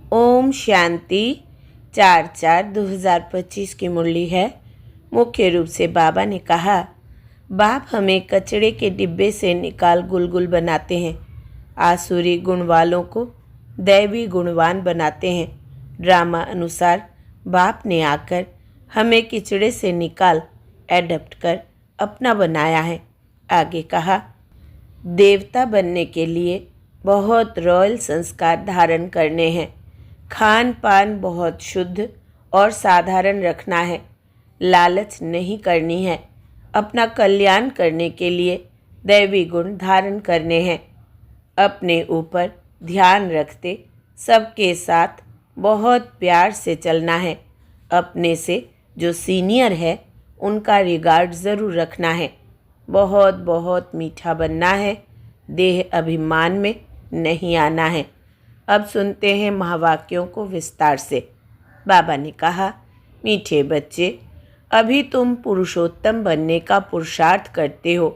ओम शांति 4/4/2025 की मुरली है। मुख्य रूप से बाबा ने कहा, बाप हमें कचरे के डिब्बे से निकाल गुलगुल बनाते हैं, आसुरी गुण वालों को दैवी गुणवान बनाते हैं। ड्रामा अनुसार बाप ने आकर हमें किचड़े से निकाल एडप्ट कर अपना बनाया है। आगे कहा, देवता बनने के लिए बहुत रॉयल संस्कार धारण करने हैं। खान पान बहुत शुद्ध और साधारण रखना है। लालच नहीं करनी है। अपना कल्याण करने के लिए दैवी गुण धारण करने हैं। अपने ऊपर ध्यान रखते सबके साथ बहुत प्यार से चलना है। अपने से जो सीनियर है उनका रिगार्ड ज़रूर रखना है। बहुत बहुत मीठा बनना है। देह अभिमान में नहीं आना है। अब सुनते हैं महावाक्यों को विस्तार से। बाबा ने कहा, मीठे बच्चे, अभी तुम पुरुषोत्तम बनने का पुरुषार्थ करते हो।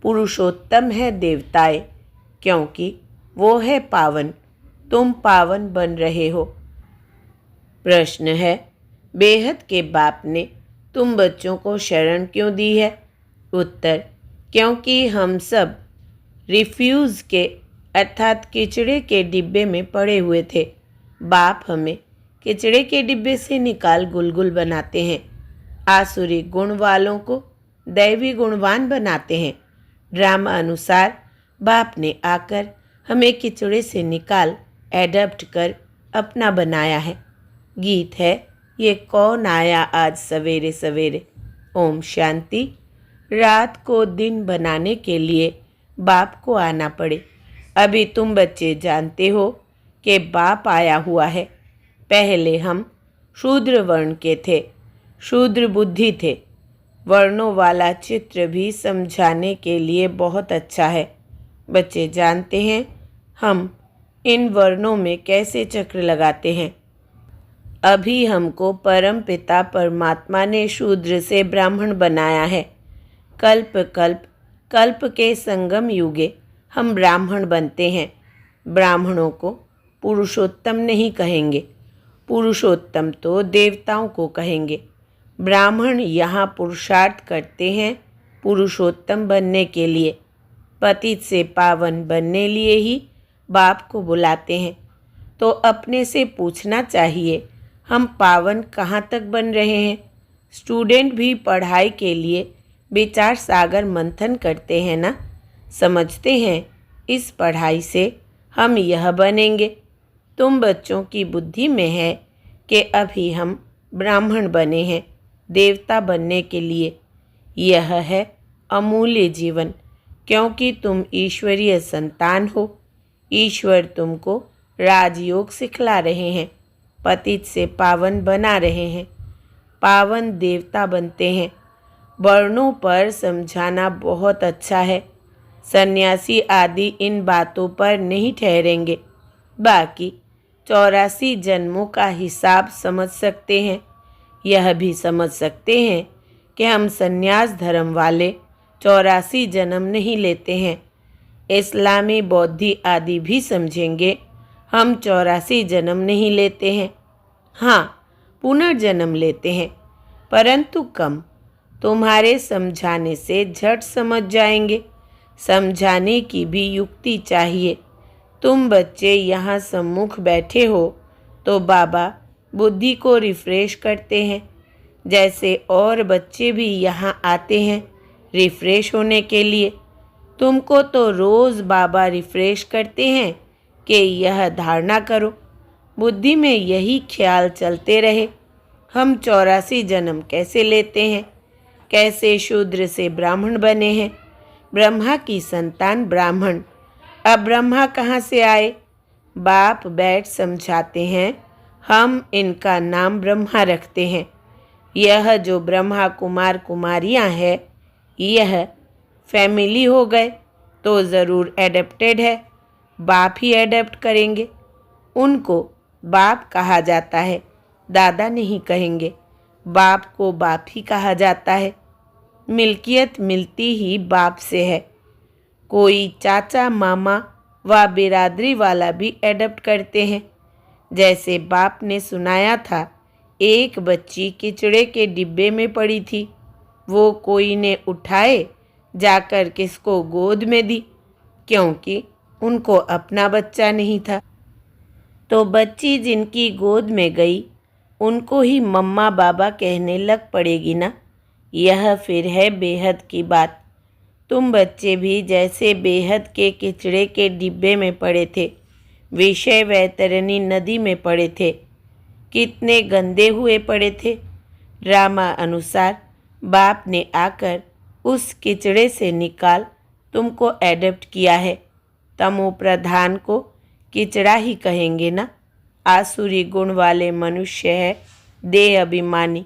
पुरुषोत्तम है देवताएं, क्योंकि वो है पावन। तुम पावन बन रहे हो। प्रश्न है, बेहद के बाप ने तुम बच्चों को शरण क्यों दी है? उत्तर, क्योंकि हम सब रिफ्यूज़ के अर्थात किचड़े के डिब्बे में पड़े हुए थे। बाप हमें किचड़े के डिब्बे से निकाल गुलगुल बनाते हैं, आसुरी गुण वालों को दैवी गुणवान बनाते हैं। ड्रामा अनुसार बाप ने आकर हमें किचड़े से निकाल एडप्ट कर अपना बनाया है। गीत है, ये कौन आया आज सवेरे सवेरे। ओम शांति। रात को दिन बनाने के लिए बाप को आना पड़े। अभी तुम बच्चे जानते हो कि बाप आया हुआ है। पहले हम शूद्र वर्ण के थे, शूद्र बुद्धि थे। वर्णों वाला चित्र भी समझाने के लिए बहुत अच्छा है। बच्चे जानते हैं हम इन वर्णों में कैसे चक्र लगाते हैं। अभी हमको परम पिता परमात्मा ने शूद्र से ब्राह्मण बनाया है। कल्प कल्प कल्प के संगम युगे हम ब्राह्मण बनते हैं। ब्राह्मणों को पुरुषोत्तम नहीं कहेंगे, पुरुषोत्तम तो देवताओं को कहेंगे। ब्राह्मण यहाँ पुरुषार्थ करते हैं पुरुषोत्तम बनने के लिए। पतित से पावन बनने लिए ही बाप को बुलाते हैं। तो अपने से पूछना चाहिए, हम पावन कहाँ तक बन रहे हैं? स्टूडेंट भी पढ़ाई के लिए विचार सागर मंथन करते हैं ना। समझते हैं इस पढ़ाई से हम यह बनेंगे। तुम बच्चों की बुद्धि में है कि अभी हम ब्राह्मण बने हैं देवता बनने के लिए। यह है अमूल्य जीवन, क्योंकि तुम ईश्वरीय संतान हो। ईश्वर तुमको राजयोग सिखला रहे हैं, पतित से पावन बना रहे हैं। पावन देवता बनते हैं। वर्णों पर समझाना बहुत अच्छा है। सन्यासी आदि इन बातों पर नहीं ठहरेंगे। बाकी 84 जन्मों का हिसाब समझ सकते हैं। यह भी समझ सकते हैं कि हम सन्यास धर्म वाले 84 जन्म नहीं लेते हैं। इस्लामी बौद्धि आदि भी समझेंगे हम 84 जन्म नहीं लेते हैं। हाँ, पुनर्जन्म लेते हैं, परंतु कम। तुम्हारे समझाने से झट समझ जाएंगे। समझाने की भी युक्ति चाहिए। तुम बच्चे यहाँ सम्मुख बैठे हो तो बाबा बुद्धि को रिफ्रेश करते हैं। जैसे और बच्चे भी यहाँ आते हैं रिफ्रेश होने के लिए। तुमको तो रोज़ बाबा रिफ्रेश करते हैं कि यह धारणा करो। बुद्धि में यही ख्याल चलते रहे, हम 84 जन्म कैसे लेते हैं, कैसे शूद्र से ब्राह्मण बने हैं। ब्रह्मा की संतान ब्राह्मण। अब ब्रह्मा कहाँ से आए? बाप बैठ समझाते हैं, हम इनका नाम ब्रह्मा रखते हैं। यह जो ब्रह्मा कुमार कुमारियाँ हैं, यह फैमिली हो गए तो ज़रूर एडेप्टेड है। बाप ही एडेप्ट करेंगे। उनको बाप कहा जाता है, दादा नहीं कहेंगे। बाप को बाप ही कहा जाता है। मिल्कियत मिलती ही बाप से है। कोई चाचा मामा व बिरादरी वाला भी एडप्ट करते हैं। जैसे बाप ने सुनाया था, एक बच्ची किचड़े के डिब्बे में पड़ी थी। वो कोई ने उठाए जाकर किसको गोद में दी, क्योंकि उनको अपना बच्चा नहीं था। तो बच्ची जिनकी गोद में गई उनको ही मम्मा बाबा कहने लग पड़ेगी ना। यह फिर है बेहद की बात। तुम बच्चे भी जैसे बेहद के किचड़े के डिब्बे में पड़े थे, विषय वैतरणी नदी में पड़े थे। कितने गंदे हुए पड़े थे। ड्रामा अनुसार बाप ने आकर उस किचड़े से निकाल तुमको एडप्ट किया है। तमो प्रधान को किचड़ा ही कहेंगे ना। आसुरी गुण वाले मनुष्य है, देह अभिमानी,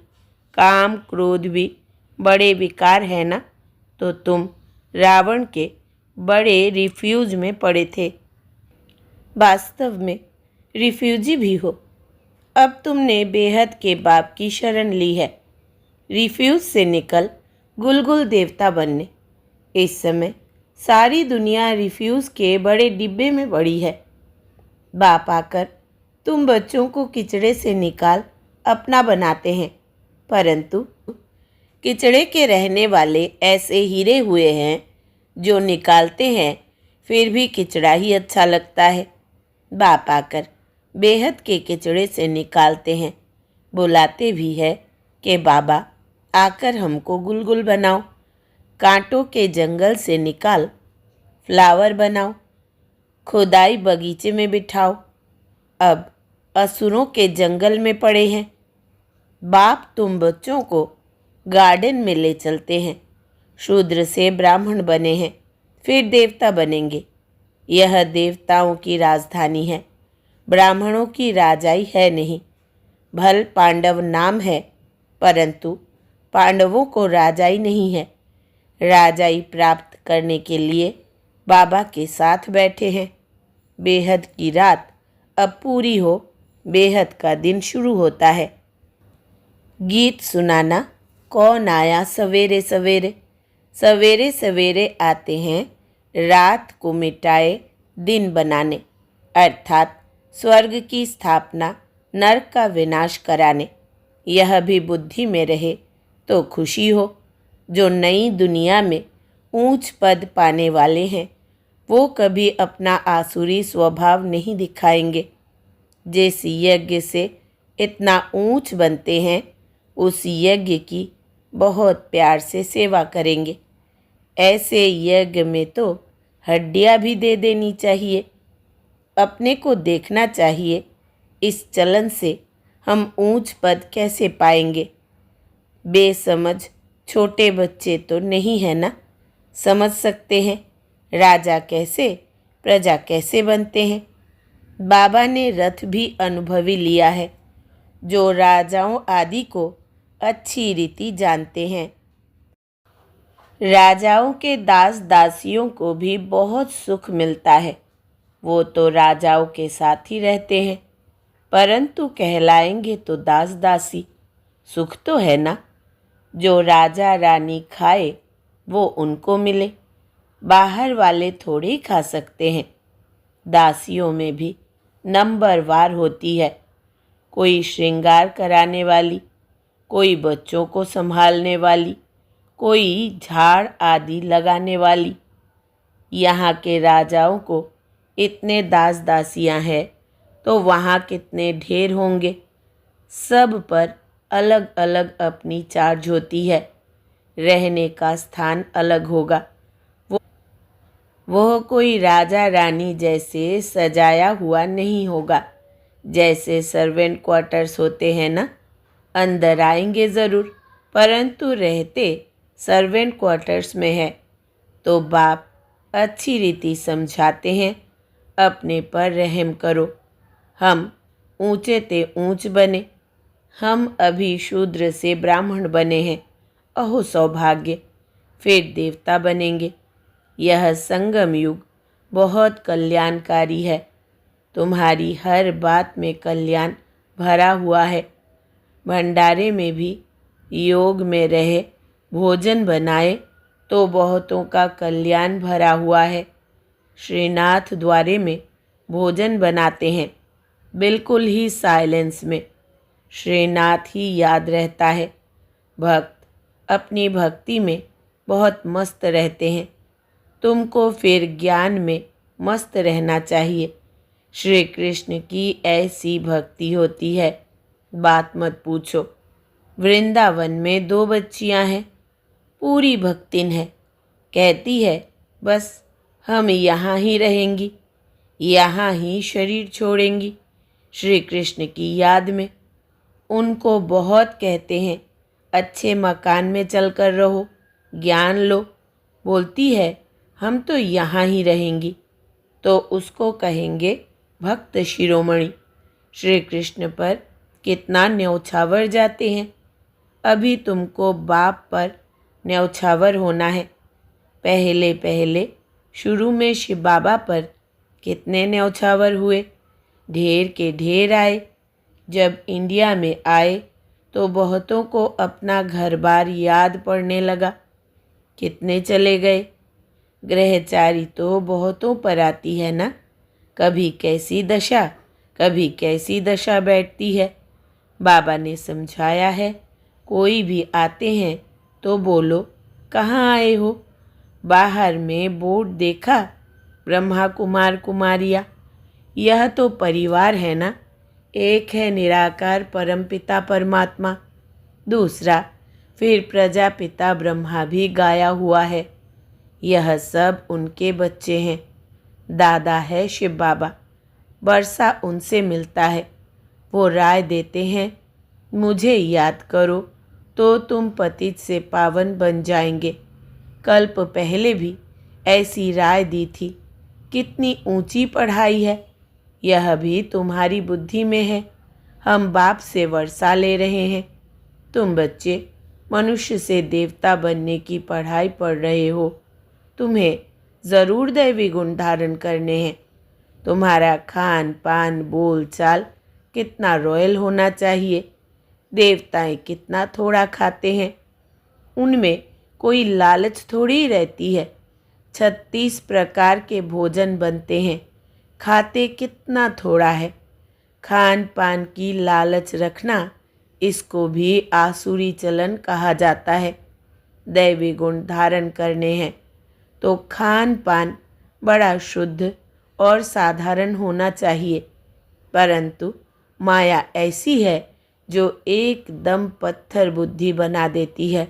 काम क्रोध भी बड़े विकार है ना। तो तुम रावण के बड़े रिफ्यूज में पड़े थे। वास्तव में रिफ्यूजी भी हो। अब तुमने बेहद के बाप की शरण ली है, रिफ्यूज से निकल गुलगुल देवता बनने। इस समय सारी दुनिया रिफ्यूज के बड़े डिब्बे में पड़ी है। बाप आकर तुम बच्चों को किचड़े से निकाल अपना बनाते हैं, परंतु किचड़े के रहने वाले ऐसे हीरे हुए हैं जो निकालते हैं फिर भी किचड़ा ही अच्छा लगता है। बाप आकर बेहद के किचड़े से निकालते हैं, बुलाते भी है कि बाबा आकर हमको गुलगुल बनाओ, कांटों के जंगल से निकाल फ्लावर बनाओ, खुदाई बगीचे में बिठाओ। अब असुरों के जंगल में पड़े हैं। बाप तुम बच्चों को गार्डन में ले चलते हैं। शूद्र से ब्राह्मण बने हैं, फिर देवता बनेंगे। यह देवताओं की राजधानी है, ब्राह्मणों की राजाई है नहीं। भल पांडव नाम है, परंतु पांडवों को राजाई नहीं है। राजाई प्राप्त करने के लिए बाबा के साथ बैठे हैं। बेहद की रात अब पूरी हो, बेहद का दिन शुरू होता है। गीत सुनाना। कौन आया सवेरे सवेरे, सवेरे सवेरे आते हैं रात को मिटाए दिन बनाने, अर्थात स्वर्ग की स्थापना नरक का विनाश कराने। यह भी बुद्धि में रहे तो खुशी हो। जो नई दुनिया में ऊंच पद पाने वाले हैं वो कभी अपना आसुरी स्वभाव नहीं दिखाएंगे। जिस यज्ञ से इतना ऊंच बनते हैं उस यज्ञ की बहुत प्यार से सेवा करेंगे। ऐसे यज्ञ में तो हड्डियाँ भी दे देनी चाहिए। अपने को देखना चाहिए, इस चलन से हम ऊंच पद कैसे पाएंगे। बेसमझ छोटे बच्चे तो नहीं है ना, समझ सकते हैं राजा कैसे प्रजा कैसे बनते हैं। बाबा ने रथ भी अनुभवी लिया है, जो राजाओं आदि को अच्छी रीति जानते हैं। राजाओं के दास दासियों को भी बहुत सुख मिलता है। वो तो राजाओं के साथ ही रहते हैं, परंतु कहलाएंगे तो दास दासी। सुख तो है ना, जो राजा रानी खाए वो उनको मिले। बाहर वाले थोड़े ही खा सकते हैं। दासियों में भी नंबरवार होती है, कोई श्रृंगार कराने वाली, कोई बच्चों को संभालने वाली, कोई झाड़ आदि लगाने वाली। यहाँ के राजाओं को इतने दास दासियाँ हैं तो वहाँ कितने ढेर होंगे। सब पर अलग अलग अपनी चार्ज होती है। रहने का स्थान अलग होगा। वह कोई राजा रानी जैसे सजाया हुआ नहीं होगा। जैसे सर्वेंट क्वार्टर्स होते हैं ना, अंदर आएंगे ज़रूर, परंतु रहते सर्वेंट क्वार्टर्स में है। तो बाप अच्छी रीति समझाते हैं, अपने पर रहम करो। हम ऊंचे ते ऊंच बने, हम अभी शूद्र से ब्राह्मण बने हैं। अहो सौभाग्य, फिर देवता बनेंगे। यह संगम युग बहुत कल्याणकारी है। तुम्हारी हर बात में कल्याण भरा हुआ है। भंडारे में भी योग में रहे भोजन बनाए तो बहुतों का कल्याण भरा हुआ है। श्रीनाथ द्वारे में भोजन बनाते हैं, बिल्कुल ही साइलेंस में। श्रीनाथ ही याद रहता है। भक्त अपनी भक्ति में बहुत मस्त रहते हैं। तुमको फिर ज्ञान में मस्त रहना चाहिए। श्री कृष्ण की ऐसी भक्ति होती है, बात मत पूछो। वृंदावन में 2 बच्चियां हैं, पूरी भक्तिन है। कहती है बस हम यहाँ ही रहेंगी, यहाँ ही शरीर छोड़ेंगी श्री कृष्ण की याद में। उनको बहुत कहते हैं अच्छे मकान में चलकर रहो, ज्ञान लो। बोलती है हम तो यहाँ ही रहेंगी। तो उसको कहेंगे भक्त शिरोमणि। श्री कृष्ण पर कितना न्यौछावर जाते हैं। अभी तुमको बाप पर न्यौछावर होना है। पहले पहले शुरू में शिव बाबा पर कितने न्यौछावर हुए, ढेर के ढेर आए। जब इंडिया में आए तो बहुतों को अपना घर बार याद पड़ने लगा। कितने चले गए। ग्रहचारी तो बहुतों पर आती है ना, कभी कैसी दशा, कभी कैसी दशा बैठती है। बाबा ने समझाया है, कोई भी आते हैं तो बोलो कहाँ आए हो। बाहर में बोर्ड देखा, ब्रह्मा कुमार कुमारियाँ, यह तो परिवार है ना। एक है निराकार परमपिता परमात्मा, दूसरा फिर प्रजापिता ब्रह्मा भी गाया हुआ है। यह सब उनके बच्चे हैं। दादा है शिव बाबा, बरसा उनसे मिलता है। वो राय देते हैं मुझे याद करो तो तुम पतित से पावन बन जाएंगे। कल्प पहले भी ऐसी राय दी थी। कितनी ऊंची पढ़ाई है, यह भी तुम्हारी बुद्धि में है। हम बाप से वर्षा ले रहे हैं, तुम बच्चे मनुष्य से देवता बनने की पढ़ाई पढ़ रहे हो। तुम्हें ज़रूर दैवी गुण धारण करने हैं। तुम्हारा खान पान बोल चाल कितना रॉयल होना चाहिए। देवताएं कितना थोड़ा खाते हैं, उनमें कोई लालच थोड़ी रहती है। 36 प्रकार के भोजन बनते हैं, खाते कितना थोड़ा है। खान पान की लालच रखना, इसको भी आसुरी चलन कहा जाता है। दैवी गुण धारण करने हैं तो खान पान बड़ा शुद्ध और साधारण होना चाहिए। परंतु माया ऐसी है जो एकदम पत्थर बुद्धि बना देती है,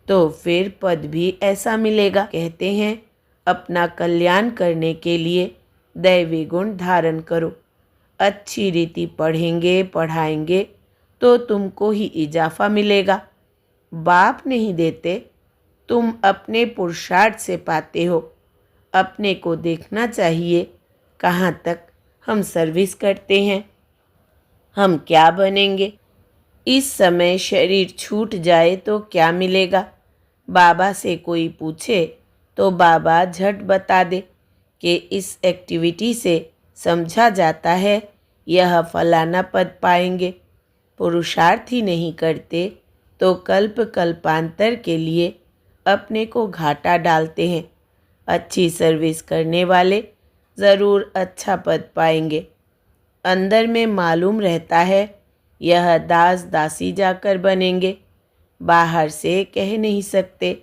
तो फिर पद भी ऐसा मिलेगा। कहते हैं अपना कल्याण करने के लिए दैवी गुण धारण करो। अच्छी रीति पढ़ेंगे पढ़ाएंगे तो तुमको ही इजाफा मिलेगा। बाप नहीं देते, तुम अपने पुरुषार्थ से पाते हो। अपने को देखना चाहिए कहाँ तक हम सर्विस करते हैं, हम क्या बनेंगे। इस समय शरीर छूट जाए तो क्या मिलेगा। बाबा से कोई पूछे तो बाबा झट बता दे कि इस एक्टिविटी से समझा जाता है यह फलाना पद पाएंगे। पुरुषार्थ ही नहीं करते तो कल्प कल्पांतर के लिए अपने को घाटा डालते हैं। अच्छी सर्विस करने वाले ज़रूर अच्छा पद पाएंगे। अंदर में मालूम रहता है यह दास दासी जाकर बनेंगे, बाहर से कह नहीं सकते।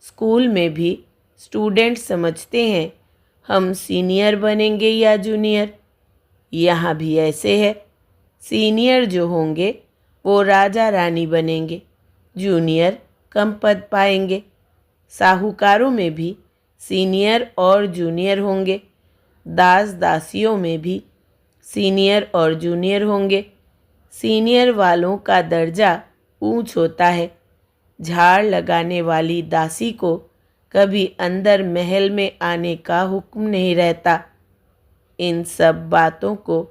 स्कूल में भी स्टूडेंट समझते हैं हम सीनियर बनेंगे या जूनियर। यहाँ भी ऐसे है, सीनियर जो होंगे वो राजा रानी बनेंगे, जूनियर कम पद पाएंगे। साहूकारों में भी सीनियर और जूनियर होंगे, दास दासियों में भी सीनियर और जूनियर होंगे। सीनियर वालों का दर्जा ऊंच होता है। झाड़ लगाने वाली दासी को कभी अंदर महल में आने का हुक्म नहीं रहता। इन सब बातों को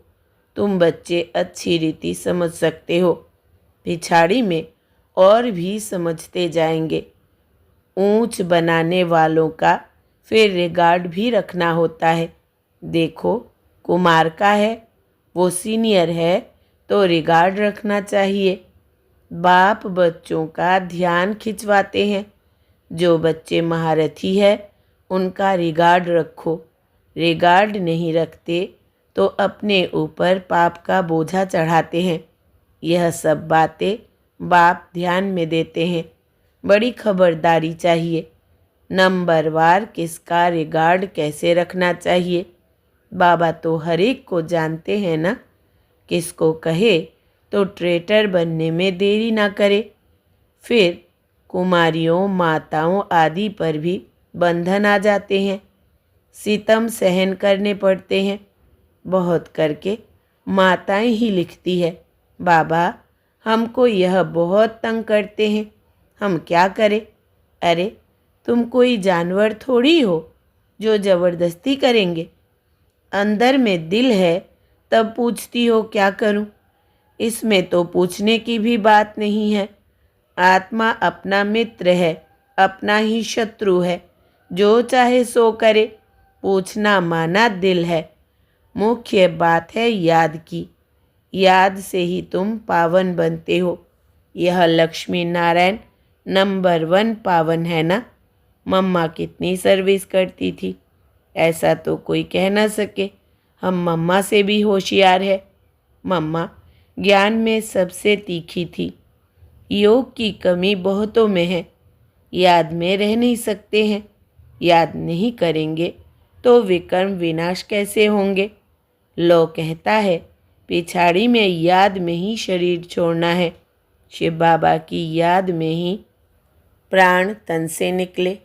तुम बच्चे अच्छी रीति समझ सकते हो, पिछाड़ी में और भी समझते जाएंगे। ऊंच बनाने वालों का फिर रिगार्ड भी रखना होता है। देखो कुमार का है, वो सीनियर है तो रिगार्ड रखना चाहिए। बाप बच्चों का ध्यान खिंचवाते हैं। जो बच्चे महारथी है उनका रिगार्ड रखो। रिगार्ड नहीं रखते तो अपने ऊपर पाप का बोझा चढ़ाते हैं। यह सब बातें बाप ध्यान में देते हैं। बड़ी खबरदारी चाहिए। नंबरवार किसका रिगार्ड कैसे रखना चाहिए। बाबा तो हर एक को जानते हैं ना। किसको कहे तो ट्रेटर बनने में देरी ना करे। फिर कुमारियों माताओं आदि पर भी बंधन आ जाते हैं। सितम सहन करने पड़ते हैं। बहुत करके माताएं ही लिखती है, बाबा हमको यह बहुत तंग करते हैं, हम क्या करें। अरे तुम कोई जानवर थोड़ी हो जो ज़बरदस्ती करेंगे। अंदर में दिल है तब पूछती हो क्या करूं। इसमें तो पूछने की भी बात नहीं है। आत्मा अपना मित्र है, अपना ही शत्रु है। जो चाहे सो करे। पूछना माना दिल है। मुख्य बात है याद की। याद से ही तुम पावन बनते हो। यह लक्ष्मी नारायण नंबर 1 पावन है ना। मम्मा कितनी सर्विस करती थी, ऐसा तो कोई कह ना सके। हम मम्मा से भी होशियार है। मम्मा ज्ञान में सबसे तीखी थी। योग की कमी बहुतों में है। याद में रह नहीं सकते हैं। याद नहीं करेंगे तो विकर्म विनाश कैसे होंगे। लो कहता है पिछाड़ी में याद में ही शरीर छोड़ना है। शिव बाबा की याद में ही प्राण तन से निकले।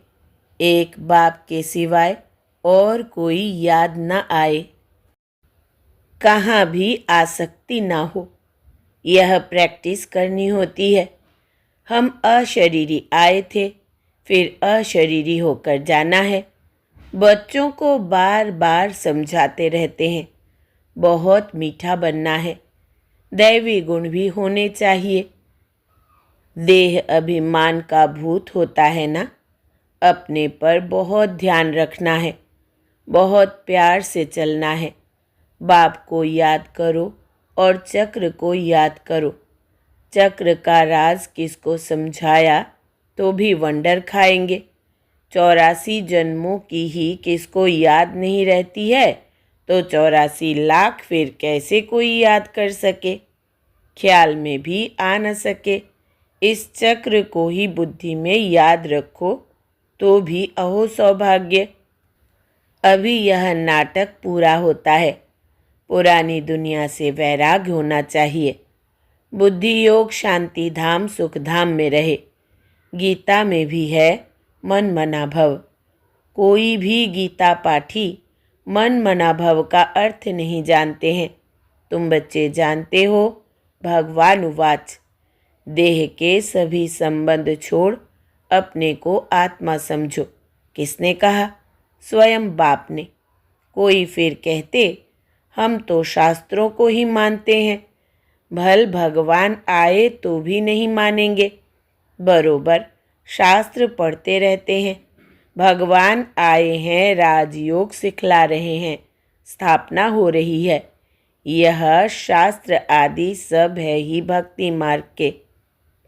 एक बाप के सिवाय और कोई याद न आए। कहाँ भी आसक्ति ना हो। यह प्रैक्टिस करनी होती है। हम अशरीरी आए थे, फिर अशरीरी होकर जाना है। बच्चों को बार बार समझाते रहते हैं, बहुत मीठा बनना है। दैवी गुण भी होने चाहिए। देह अभिमान का भूत होता है ना। अपने पर बहुत ध्यान रखना है। बहुत प्यार से चलना है। बाप को याद करो और चक्र को याद करो। चक्र का राज किसको समझाया तो भी वंडर खाएंगे। 84 जन्मों की ही किसको याद नहीं रहती है तो 84 लाख फिर कैसे कोई याद कर सके। ख्याल में भी आ न सके। इस चक्र को ही बुद्धि में याद रखो तो भी अहो सौभाग्य। अभी यह नाटक पूरा होता है। पुरानी दुनिया से वैराग्य होना चाहिए। बुद्धि योग शांति धाम सुख धाम में रहे। गीता में भी है मन मना भव। कोई भी गीता पाठी मन मना भव का अर्थ नहीं जानते हैं। तुम बच्चे जानते हो। भगवान उवाच देह के सभी संबंध छोड़ अपने को आत्मा समझो। किसने कहा? स्वयं बाप ने। कोई फिर कहते हम तो शास्त्रों को ही मानते हैं। भल भगवान आए तो भी नहीं मानेंगे। बरोबर शास्त्र पढ़ते रहते हैं। भगवान आए हैं, राजयोग सिखला रहे हैं, स्थापना हो रही है। यह शास्त्र आदि सब है ही भक्ति मार्ग के।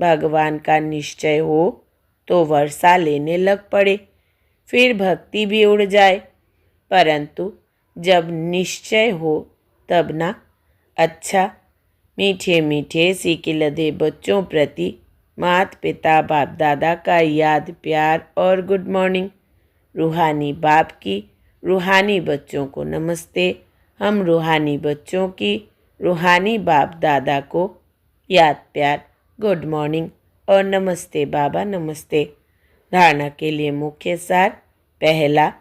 भगवान का निश्चय हो तो वर्षा लेने लग पड़े, फिर भक्ति भी उड़ जाए। परंतु जब निश्चय हो तब ना। अच्छा, मीठे मीठे सीखे लदे बच्चों प्रति माता पिता बाप दादा का याद प्यार और गुड मॉर्निंग। रूहानी बाप की रूहानी बच्चों को नमस्ते। हम रूहानी बच्चों की रूहानी बाप दादा को याद प्यार गुड मॉर्निंग और नमस्ते बाबा नमस्ते। धारणा के लिए मुख्य सार। पहला,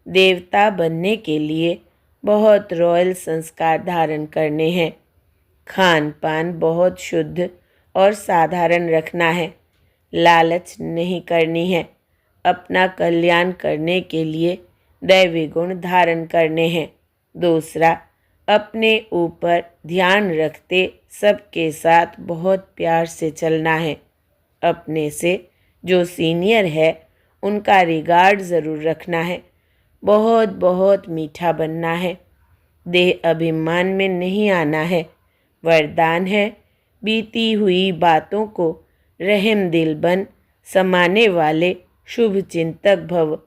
देवता बनने के लिए बहुत रॉयल संस्कार धारण करने हैं। खान पान बहुत शुद्ध और साधारण रखना है। लालच नहीं करनी है। अपना कल्याण करने के लिए दैवी गुण धारण करने हैं। दूसरा, अपने ऊपर ध्यान रखते सबके साथ बहुत प्यार से चलना है। अपने से जो सीनियर है उनका रिगार्ड ज़रूर रखना है। बहुत बहुत मीठा बनना है। देह अभिमान में नहीं आना है। वरदान है बीती हुई बातों को रहम दिल बन समाने वाले शुभ चिंतक भव।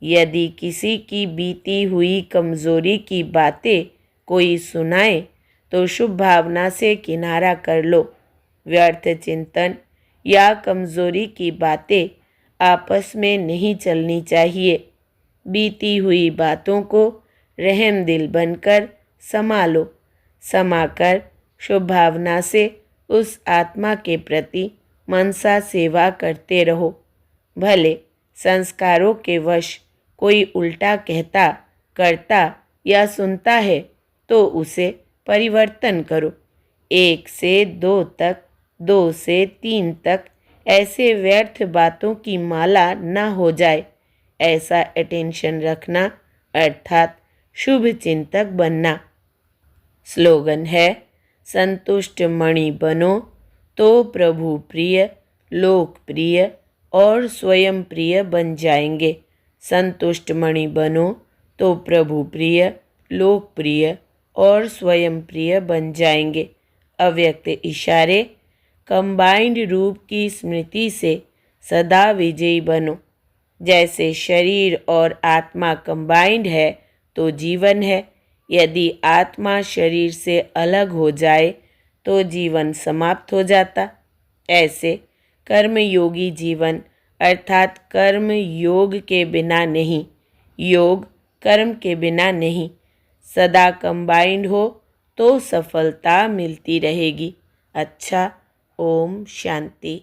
यदि किसी की बीती हुई कमज़ोरी की बातें कोई सुनाए तो शुभ भावना से किनारा कर लो। व्यर्थ चिंतन या कमजोरी की बातें आपस में नहीं चलनी चाहिए। बीती हुई बातों को रहम दिल बनकर संभालो। समाकर शुभ भावना से उस आत्मा के प्रति मनसा सेवा करते रहो। भले संस्कारों के वश कोई उल्टा कहता, करता या सुनता है तो उसे परिवर्तन करो। 1 से 2 तक, 2 से 3 तक ऐसे व्यर्थ बातों की माला न हो जाए, ऐसा अटेंशन रखना अर्थात शुभ चिंतक बनना। स्लोगन है, संतुष्ट मणि बनो तो प्रभु प्रिय, लोकप्रिय और स्वयं प्रिय बन जाएंगे। संतुष्ट मणि बनो तो प्रभु प्रिय, लोकप्रिय और स्वयं प्रिय बन जाएंगे। अव्यक्त इशारे, कंबाइंड रूप की स्मृति से सदा विजयी बनो। जैसे शरीर और आत्मा कंबाइंड है तो जीवन है। यदि आत्मा शरीर से अलग हो जाए तो जीवन समाप्त हो जाता। ऐसे कर्मयोगी जीवन अर्थात कर्म योग के बिना नहीं, योग कर्म के बिना नहीं, सदा कंबाइंड हो तो सफलता मिलती रहेगी। अच्छा, ओम शांति।